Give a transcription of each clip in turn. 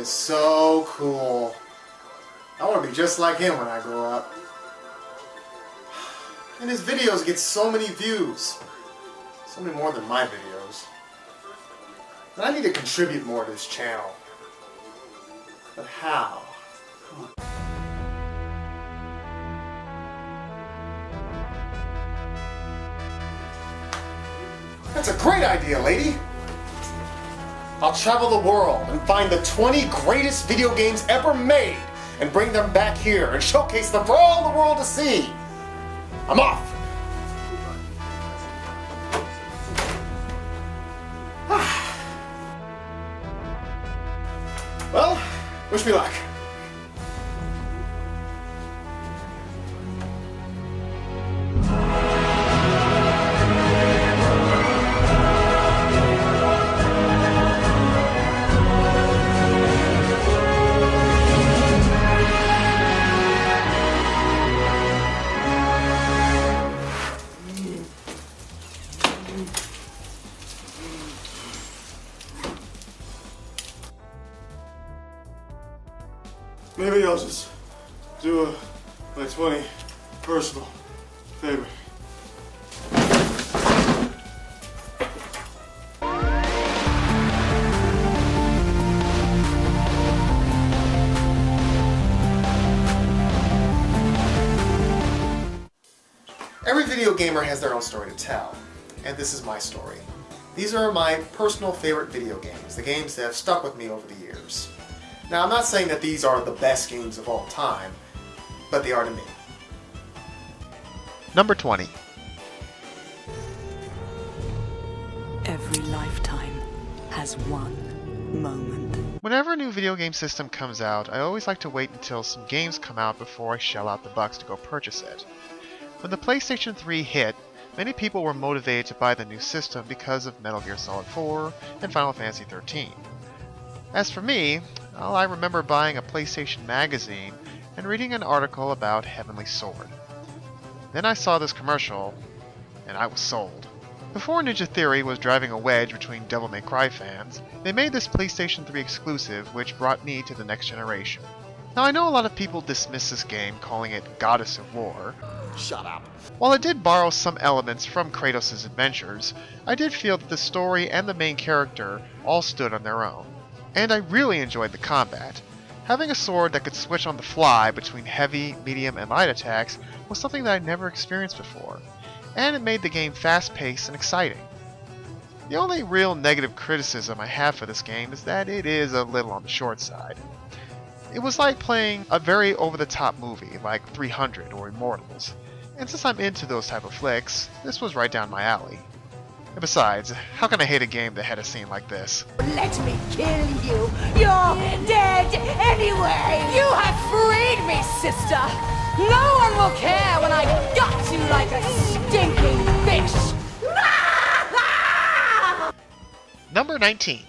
is so cool. I want to be just like him when I grow up. And his videos get so many views. So many more than my videos. And I need to contribute more to this channel. But how? That's a great idea, lady! I'll travel the world and find the 20 greatest video games ever made and bring them back here and showcase them for all the world to see. I'm off! Well, wish me luck. Maybe I'll just do my 20 personal favorite. Every video gamer has their own story to tell, and this is my story. These are my personal favorite video games, the games that have stuck with me over the years. Now, I'm not saying that these are the best games of all time, but they are to me. Number 20. Every lifetime has one moment. Whenever a new video game system comes out, I always like to wait until some games come out before I shell out the bucks to go purchase it. When the PlayStation 3 hit, many people were motivated to buy the new system because of Metal Gear Solid 4 and Final Fantasy 13. As for me, well, I remember buying a PlayStation magazine and reading an article about Heavenly Sword. Then I saw this commercial, and I was sold. Before Ninja Theory was driving a wedge between Devil May Cry fans, they made this PlayStation 3 exclusive, which brought me to the next generation. Now, I know a lot of people dismiss this game, calling it Goddess of War. Shut up. While it did borrow some elements from Kratos' adventures, I did feel that the story and the main character all stood on their own. And I really enjoyed the combat. Having a sword that could switch on the fly between heavy, medium, and light attacks was something that I'd never experienced before, and it made the game fast-paced and exciting. The only real negative criticism I have for this game is that it is a little on the short side. It was like playing a very over-the-top movie like 300 or Immortals, and since I'm into those type of flicks, this was right down my alley. And besides, how can I hate a game that had a scene like this? Let me kill you! You're dead anyway! You have freed me, sister! No one will care when I gut you like a stinking fish! Number 19.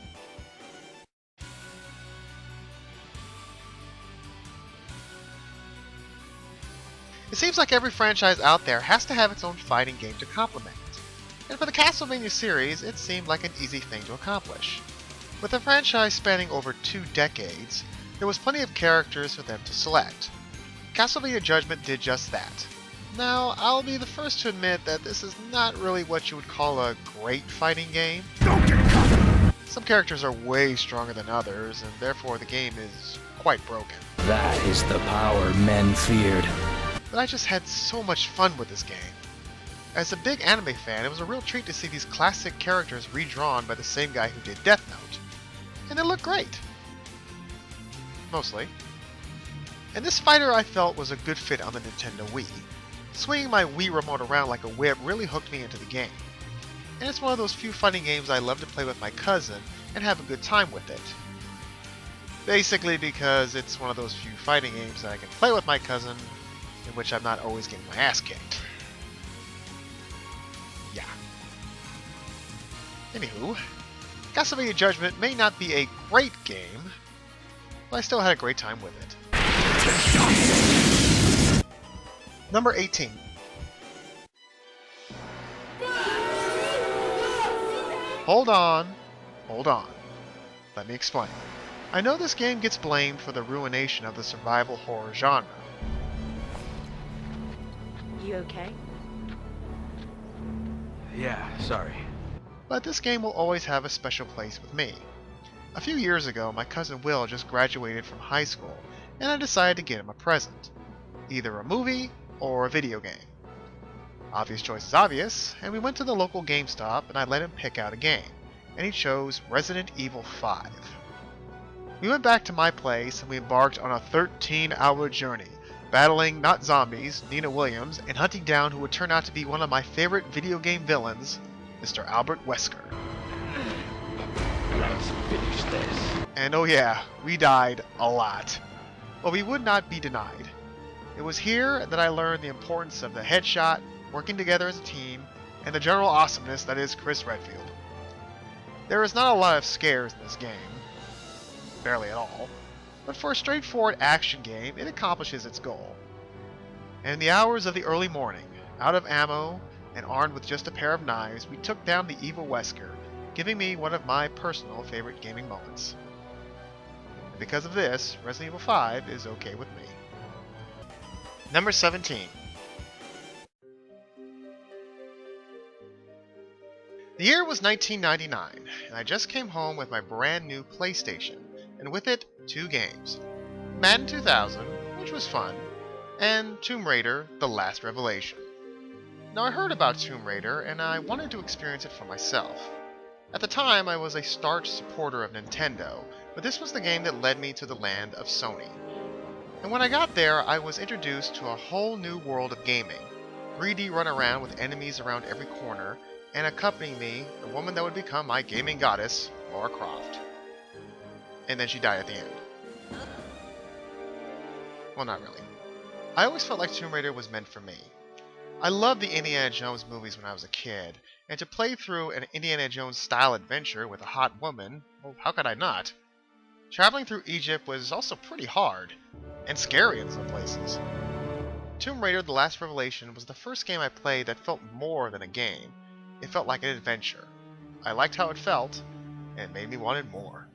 It seems like every franchise out there has to have its own fighting game to complement it. And for the Castlevania series, it seemed like an easy thing to accomplish. With the franchise spanning over 2 decades, there was plenty of characters for them to select. Castlevania Judgment did just that. Now, I'll be the first to admit that this is not really what you would call a great fighting game. Some characters are way stronger than others, and therefore the game is quite broken. That is the power men feared. But I just had so much fun with this game. As a big anime fan, it was a real treat to see these classic characters redrawn by the same guy who did Death Note. And they look great. Mostly. And this fighter I felt was a good fit on the Nintendo Wii. Swinging my Wii remote around like a whip really hooked me into the game. And it's one of those few fighting games I love to play with my cousin and have a good time with it. Basically because it's one of those few fighting games that I can play with my cousin in which I'm not always getting my ass kicked. Yeah. Anywho, Castlevania Judgment may not be a great game, but I still had a great time with it. Number 18. Hold on. Let me explain. I know this game gets blamed for the ruination of the survival horror genre. You okay? Yeah, sorry. But this game will always have a special place with me. A few years ago, my cousin Will just graduated from high school, and I decided to get him a present. Either a movie or a video game. Obvious choice is obvious, and we went to the local GameStop and I let him pick out a game, and he chose Resident Evil 5. We went back to my place and we embarked on a 13-hour journey, battling not zombies, Nina Williams, and hunting down who would turn out to be one of my favorite video game villains, Mr. Albert Wesker. Let's finish this. And oh yeah, we died a lot. But we would not be denied. It was here that I learned the importance of the headshot, working together as a team, and the general awesomeness that is Chris Redfield. There is not a lot of scares in this game. Barely at all. But for a straightforward action game, it accomplishes its goal. And in the hours of the early morning, out of ammo and armed with just a pair of knives, we took down the evil Wesker, giving me one of my personal favorite gaming moments. And because of this, Resident Evil 5 is okay with me. Number 17. The year was 1999, and I just came home with my brand new PlayStation, and with it, 2 games. Madden 2000, which was fun, and Tomb Raider: The Last Revelation. Now I heard about Tomb Raider, and I wanted to experience it for myself. At the time, I was a staunch supporter of Nintendo, but this was the game that led me to the land of Sony. And when I got there, I was introduced to a whole new world of gaming. 3D run around with enemies around every corner, and accompanying me, the woman that would become my gaming goddess, Lara Croft. And then she died at the end. Well, not really. I always felt like Tomb Raider was meant for me. I loved the Indiana Jones movies when I was a kid, and to play through an Indiana Jones style adventure with a hot woman, well, how could I not? Traveling through Egypt was also pretty hard, and scary in some places. Tomb Raider: The Last Revelation was the first game I played that felt more than a game. It felt like an adventure. I liked how it felt, and it made me want it more.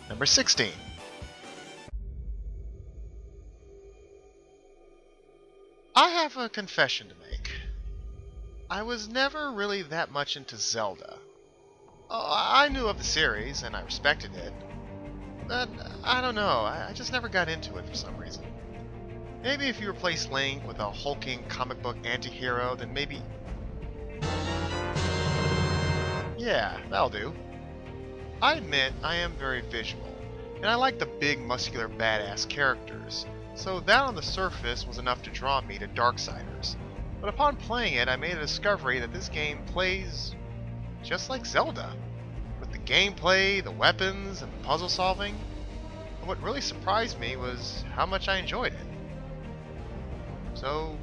Number 16. I have a confession to make. I was never really that much into Zelda. I knew of the series, and I respected it. But, I don't know, I just never got into it for some reason. Maybe if you replace Link with a hulking comic book anti-hero, then maybe... Yeah, that'll do. I admit I am very visual, and I like the big muscular badass characters, so that on the surface was enough to draw me to Darksiders. But upon playing it, I made a discovery that this game plays just like Zelda, with the gameplay, the weapons, and the puzzle solving. And what really surprised me was how much I enjoyed it. So,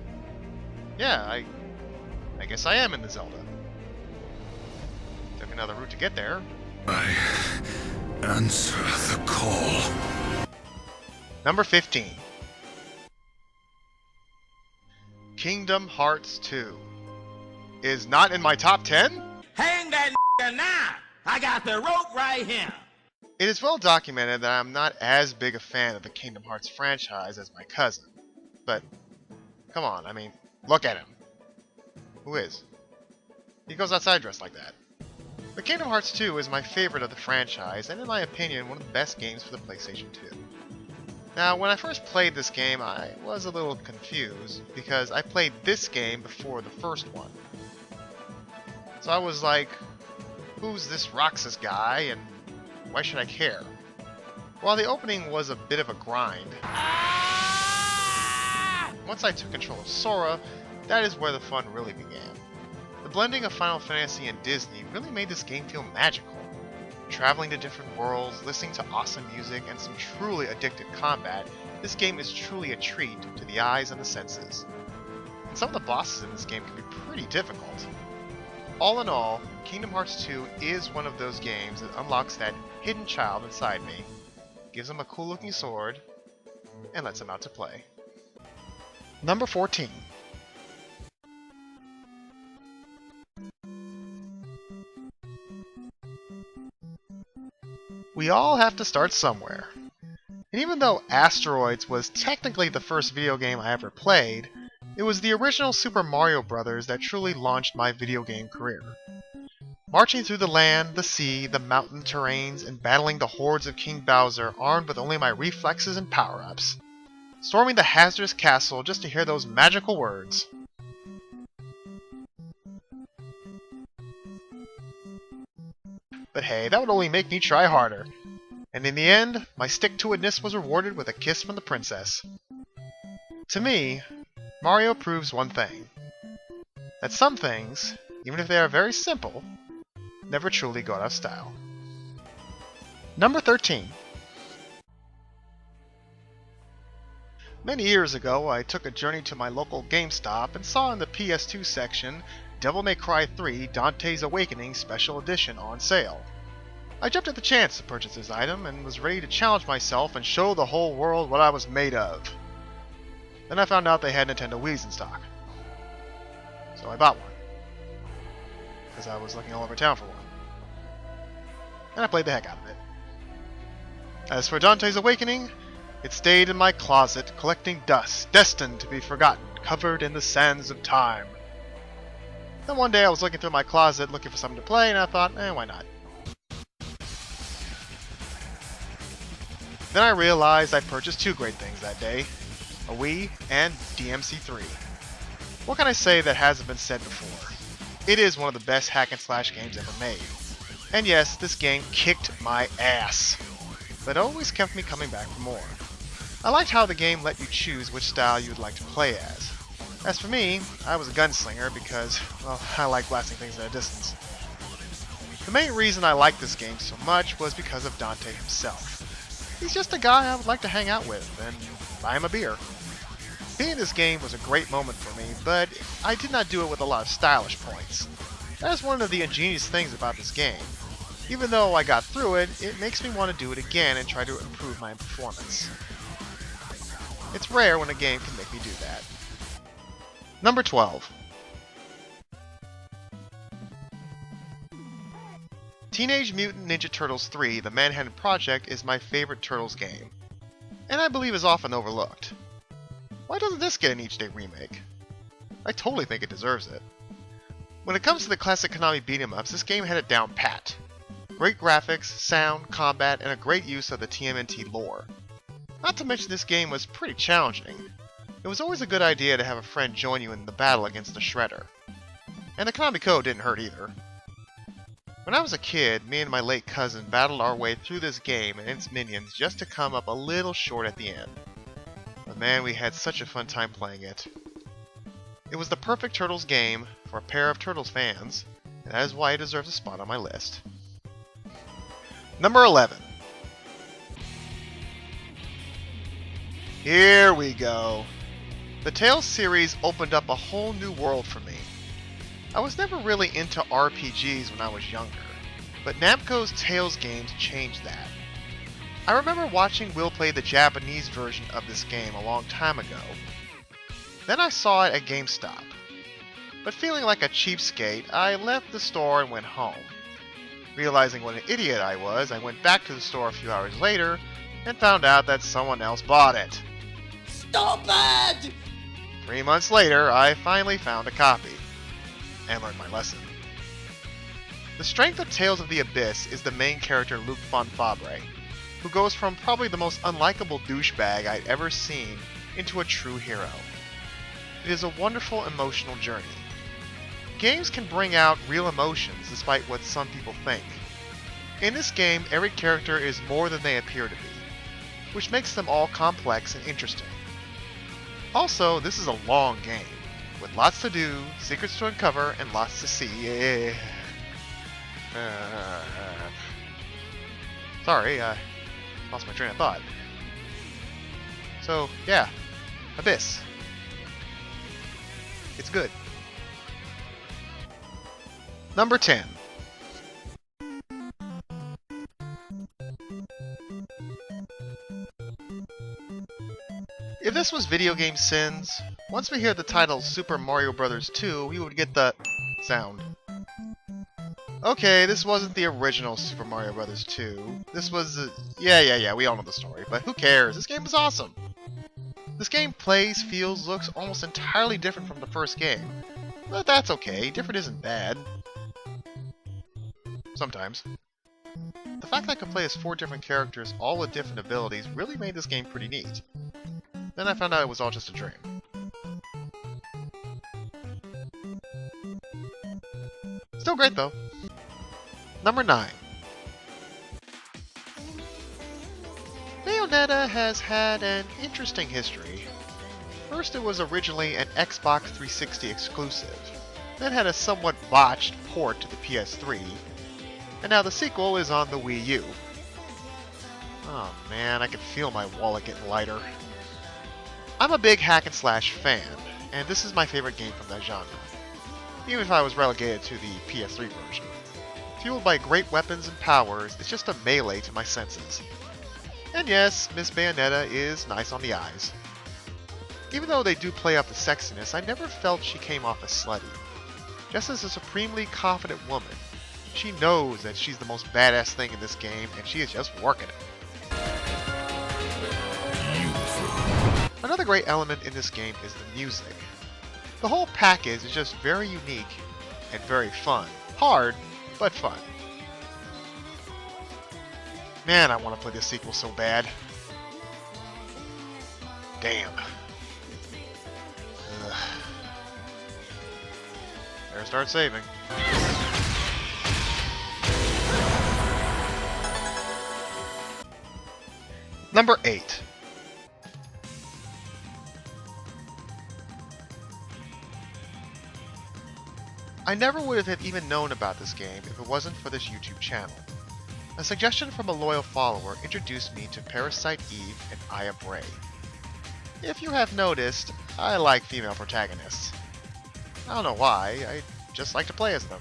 yeah, I guess I am into Zelda. Took another route to get there. I answer the call. Number 15. Kingdom Hearts 2 is not in my top 10? Hang that now! I got the rope right here! It is well documented that I'm not as big a fan of the Kingdom Hearts franchise as my cousin. But, come on, I mean, look at him. Who is? He goes outside dressed like that. But Kingdom Hearts 2 is my favorite of the franchise, and in my opinion, one of the best games for the PlayStation 2. Now, when I first played this game, I was a little confused, because I played this game before the first one. So I was like, who's this Roxas guy, and why should I care? While the opening was a bit of a grind, once I took control of Sora, that is where the fun really began. The blending of Final Fantasy and Disney really made this game feel magical. Traveling to different worlds, listening to awesome music, and some truly addictive combat, this game is truly a treat to the eyes and the senses. And some of the bosses in this game can be pretty difficult. All in all, Kingdom Hearts 2 is one of those games that unlocks that hidden child inside me, gives him a cool looking sword, and lets him out to play. Number 14. We all have to start somewhere. And even though Asteroids was technically the first video game I ever played, it was the original Super Mario Bros. That truly launched my video game career. Marching through the land, the sea, the mountain terrains, and battling the hordes of King Bowser armed with only my reflexes and power-ups. Storming the hazardous castle just to hear those magical words. But hey, that would only make me try harder. And in the end, my stick-to-itness was rewarded with a kiss from the princess. To me, Mario proves one thing. That some things, even if they are very simple, never truly go out of style. Number 13. Many years ago, I took a journey to my local GameStop and saw in the PS2 section Devil May Cry 3 Dante's Awakening Special Edition on sale. I jumped at the chance to purchase this item and was ready to challenge myself and show the whole world what I was made of. Then I found out they had Nintendo Wii's in stock. So I bought one. Because I was looking all over town for one. And I played the heck out of it. As for Dante's Awakening, it stayed in my closet, collecting dust, destined to be forgotten, covered in the sands of time. Then one day I was looking through my closet looking for something to play, and I thought, why not? Then I realized I purchased two great things that day, a Wii and DMC3. What can I say that hasn't been said before? It is one of the best hack and slash games ever made. And yes, this game kicked my ass, but it always kept me coming back for more. I liked how the game let you choose which style you would like to play as. As for me, I was a gunslinger because, well, I like blasting things at a distance. The main reason I liked this game so much was because of Dante himself. He's just a guy I would like to hang out with and buy him a beer. Being in this game was a great moment for me, but I did not do it with a lot of stylish points. That is one of the ingenious things about this game. Even though I got through it, it makes me want to do it again and try to improve my performance. It's rare when a game can make me do that. Number 12. Teenage Mutant Ninja Turtles 3 The Manhattan Project is my favorite Turtles game, and I believe is often overlooked. Why doesn't this get an each-day remake? I totally think it deserves it. When it comes to the classic Konami beat-em-ups, this game had it down pat. Great graphics, sound, combat, and a great use of the TMNT lore. Not to mention this game was pretty challenging. It was always a good idea to have a friend join you in the battle against the Shredder. And the Konami code didn't hurt either. When I was a kid, me and my late cousin battled our way through this game and its minions just to come up a little short at the end. But man, we had such a fun time playing it. It was the perfect Turtles game for a pair of Turtles fans, and that is why it deserves a spot on my list. Number 11. Here we go. The Tales series opened up a whole new world for me. I was never really into RPGs when I was younger, but Namco's Tales games changed that. I remember watching Will play the Japanese version of this game a long time ago. Then I saw it at GameStop. But feeling like a cheapskate, I left the store and went home. Realizing what an idiot I was, I went back to the store a few hours later and found out that someone else bought it. Stupid! 3 months later, I finally found a copy. And learned my lesson. The strength of Tales of the Abyss is the main character Luke Fonfabre, who goes from probably the most unlikable douchebag I'd ever seen into a true hero. It is a wonderful emotional journey. Games can bring out real emotions despite what some people think. In this game, every character is more than they appear to be, which makes them all complex and interesting. Also, this is a long game, with lots to do, secrets to uncover, and lots to see. Sorry, I lost my train of thought. So, yeah, Abyss. It's good. Number 10. If this was Video Game Sins, once we hear the title Super Mario Bros. 2, we would get the sound. Okay, this wasn't the original Super Mario Bros. 2. This was yeah, we all know the story, but who cares? This game is awesome! This game plays, feels, looks almost entirely different from the first game. But that's okay, different isn't bad. Sometimes. The fact that I could play as 4 different characters, all with different abilities, really made this game pretty neat. Then I found out it was all just a dream. Still great though. Number 9. Bayonetta has had an interesting history. First, it was originally an Xbox 360 exclusive, then had a somewhat botched port to the PS3, and now the sequel is on the Wii U. Oh man, I can feel my wallet getting lighter. I'm a big hack and slash fan, and this is my favorite game from that genre, even if I was relegated to the PS3 version. Fueled by great weapons and powers, it's just a melee to my senses. And yes, Miss Bayonetta is nice on the eyes. Even though they do play up the sexiness, I never felt she came off as slutty. Just as a supremely confident woman, she knows that she's the most badass thing in this game, and she is just working it. Another great element in this game is the music. The whole package is just very unique and very fun. Hard, but fun. Man, I want to play this sequel so bad. Damn. Ugh. Better start saving. Number 8. I never would have even known about this game if it wasn't for this YouTube channel. A suggestion from a loyal follower introduced me to Parasite Eve and Aya Bray. If you have noticed, I like female protagonists. I don't know why, I just like to play as them.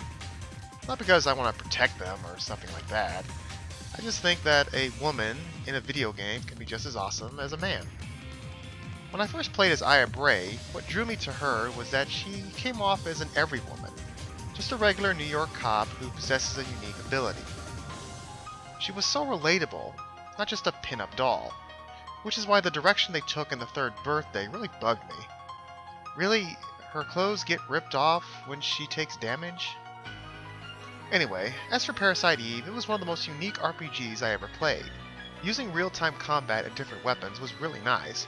Not because I want to protect them or something like that. I just think that a woman in a video game can be just as awesome as a man. When I first played as Aya Bray, what drew me to her was that she came off as an everywoman. Just a regular New York cop who possesses a unique ability. She was so relatable, not just a pin-up doll, which is why the direction they took in the third birthday really bugged me. Really, her clothes get ripped off when she takes damage? Anyway, as for Parasite Eve, it was one of the most unique RPGs I ever played. Using real-time combat and different weapons was really nice,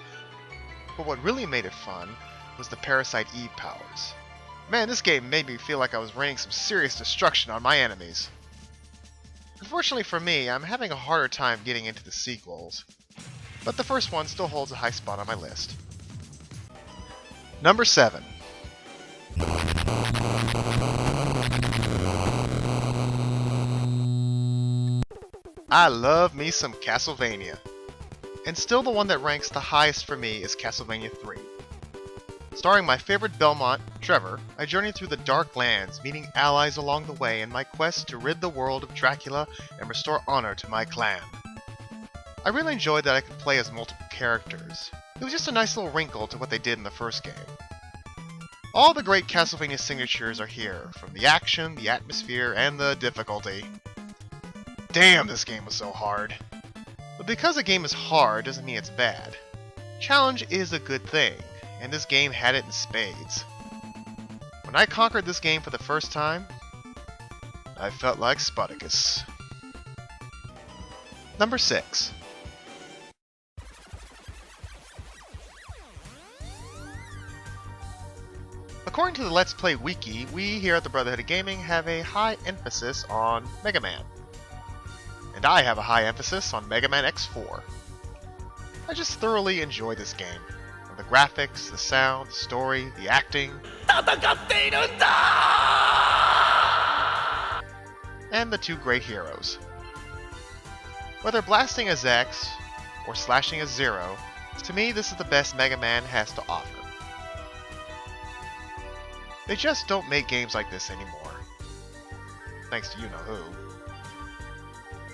but what really made it fun was the Parasite Eve powers. Man, this game made me feel like I was raining some serious destruction on my enemies. Unfortunately for me, I'm having a harder time getting into the sequels, but the first one still holds a high spot on my list. Number 7. I love me some Castlevania. And still the one that ranks the highest for me is Castlevania 3. Starring my favorite Belmont, Trevor, I journey through the Dark Lands, meeting allies along the way in my quest to rid the world of Dracula and restore honor to my clan. I really enjoyed that I could play as multiple characters. It was just a nice little wrinkle to what they did in the first game. All the great Castlevania signatures are here, from the action, the atmosphere, and the difficulty. Damn, this game was so hard. But because a game is hard doesn't mean it's bad. Challenge is a good thing, and this game had it in spades. When I conquered this game for the first time, I felt like Spartacus. Number 6. According to the Let's Play Wiki, we here at the Brotherhood of Gaming have a high emphasis on Mega Man. And I have a high emphasis on Mega Man X4. I just thoroughly enjoy this game. From the graphics, the sound, the story, the acting, and the two great heroes. Whether blasting as X or slashing as Zero, to me this is the best Mega Man has to offer. They just don't make games like this anymore. Thanks to you-know-who.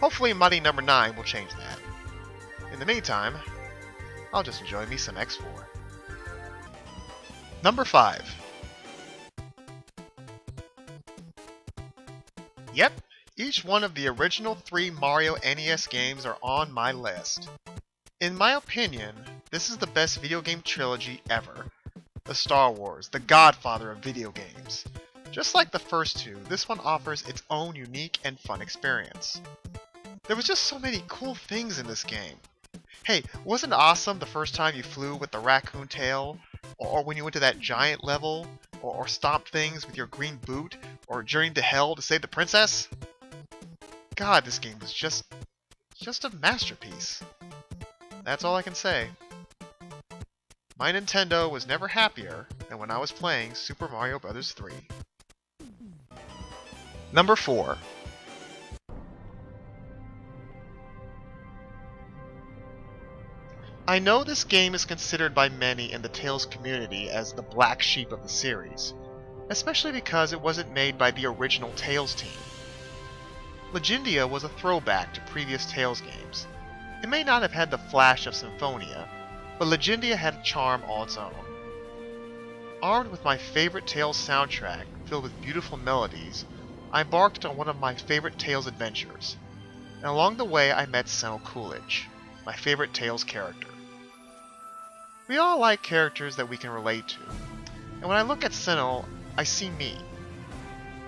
Hopefully Mighty Number 9 will change that. In the meantime, I'll just enjoy me some X4. Number 5. Yep, each one of the original 3 Mario NES games are on my list. In my opinion, this is the best video game trilogy ever. The Star Wars, the godfather of video games. Just like the first 2, this one offers its own unique and fun experience. There was just so many cool things in this game. Hey, wasn't it awesome the first time you flew with the raccoon tail? Or when you went to that giant level? Or stomped things with your green boot? Or journeyed to hell to save the princess? God, this game was just a masterpiece. That's all I can say. My Nintendo was never happier than when I was playing Super Mario Bros. 3. Number 4. I know this game is considered by many in the Tales community as the black sheep of the series, especially because it wasn't made by the original Tales team. Legendia was a throwback to previous Tales games. It may not have had the flash of Symphonia, but Legendia had a charm all its own. Armed with my favorite Tales soundtrack filled with beautiful melodies, I embarked on one of my favorite Tales adventures, and along the way I met Sentinel Coolidge, my favorite Tales character. We all like characters that we can relate to, and when I look at Sentinel, I see me.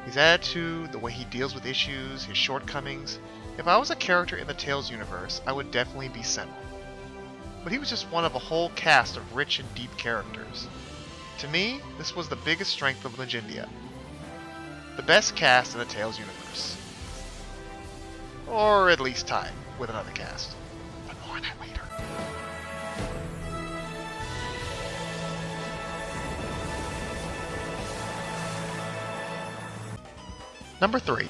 His attitude, the way he deals with issues, his shortcomings. If I was a character in the Tales universe, I would definitely be Sentinel. But he was just one of a whole cast of rich and deep characters. To me, this was the biggest strength of Legendia. The best cast in the Tales universe. Or at least tied with another cast. But more on that later. Number 3.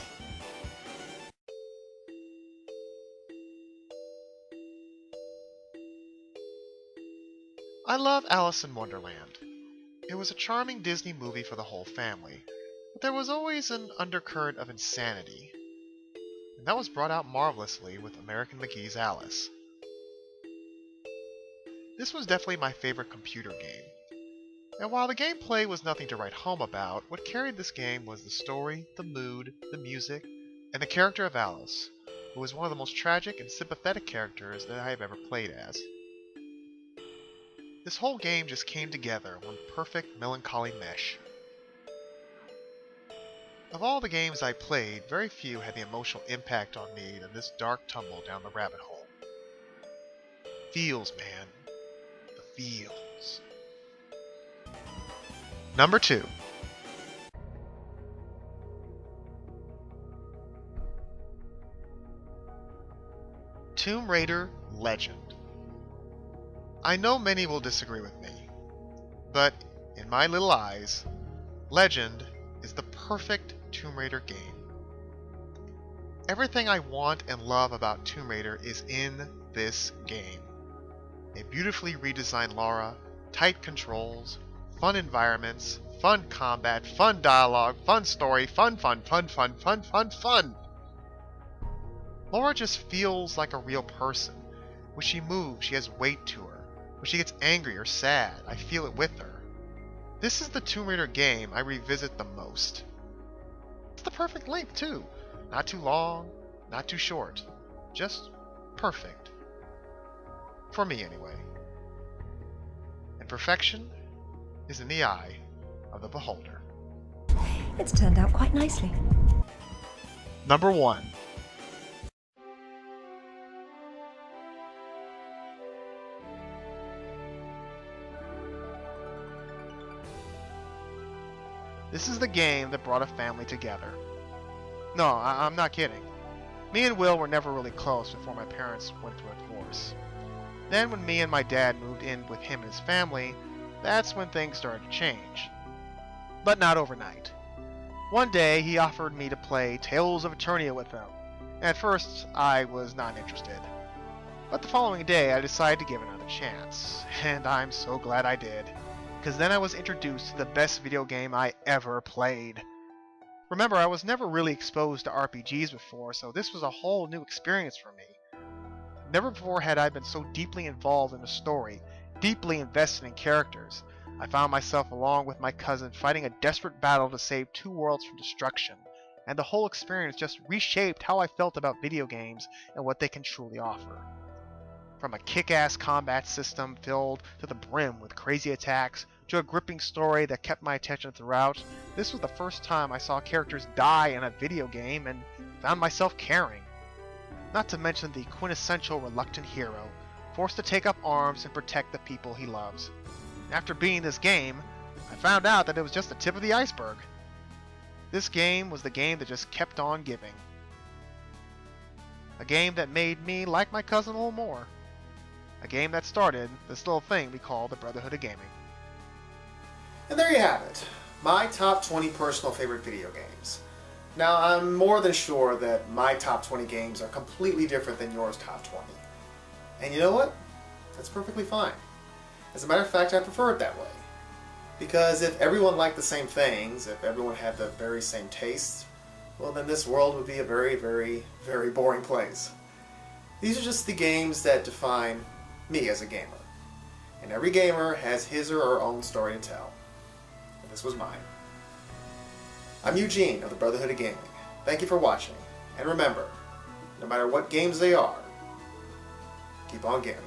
I love Alice in Wonderland. It was a charming Disney movie for the whole family, but there was always an undercurrent of insanity. And that was brought out marvelously with American McGee's Alice. This was definitely my favorite computer game. And while the gameplay was nothing to write home about, what carried this game was the story, the mood, the music, and the character of Alice, who was one of the most tragic and sympathetic characters that I have ever played as. This whole game just came together in one perfect melancholy mesh. Of all the games I played, very few had the emotional impact on me than this dark tumble down the rabbit hole. Feels, man. The feels. Number 2. Tomb Raider Legend. I know many will disagree with me, but in my little eyes, Legend is the perfect Tomb Raider game. Everything I want and love about Tomb Raider is in this game. A beautifully redesigned Lara, tight controls, fun environments, fun combat, fun dialogue, fun story, fun. Lara just feels like a real person. When she moves, she has weight to her. When she gets angry or sad, I feel it with her. This is the Tomb Raider game I revisit the most. It's the perfect length too. Not too long, not too short. Just perfect. For me anyway. And perfection is in the eye of the beholder. It's turned out quite nicely. Number 1. This is the game that brought a family together. No, I'm not kidding. Me and Will were never really close before my parents went through a divorce. Then when me and my dad moved in with him and his family, that's when things started to change. But not overnight. One day he offered me to play Tales of Eternia with him. At first I was not interested. But the following day I decided to give it another chance. And I'm so glad I did. Because then I was introduced to the best video game I ever played. Remember, I was never really exposed to RPGs before, so this was a whole new experience for me. Never before had I been so deeply involved in a story, deeply invested in characters. I found myself along with my cousin fighting a desperate battle to save 2 worlds from destruction, and the whole experience just reshaped how I felt about video games and what they can truly offer. From a kick-ass combat system filled to the brim with crazy attacks, to a gripping story that kept my attention throughout, this was the first time I saw characters die in a video game and found myself caring. Not to mention the quintessential reluctant hero, forced to take up arms and protect the people he loves. After beating this game, I found out that it was just the tip of the iceberg. This game was the game that just kept on giving. A game that made me like my cousin a little more. A game that started this little thing we call the Brotherhood of Gaming. And there you have it, my top 20 personal favorite video games. Now, I'm more than sure that my top 20 games are completely different than yours top 20. And you know what? That's perfectly fine. As a matter of fact, I prefer it that way. Because if everyone liked the same things, if everyone had the very same tastes, well then this world would be a very, very, very boring place. These are just the games that define me as a gamer. And every gamer has his or her own story to tell. And this was mine. I'm Eugene of the Brotherhood of Gaming. Thank you for watching. And remember, no matter what games they are, keep on gaming.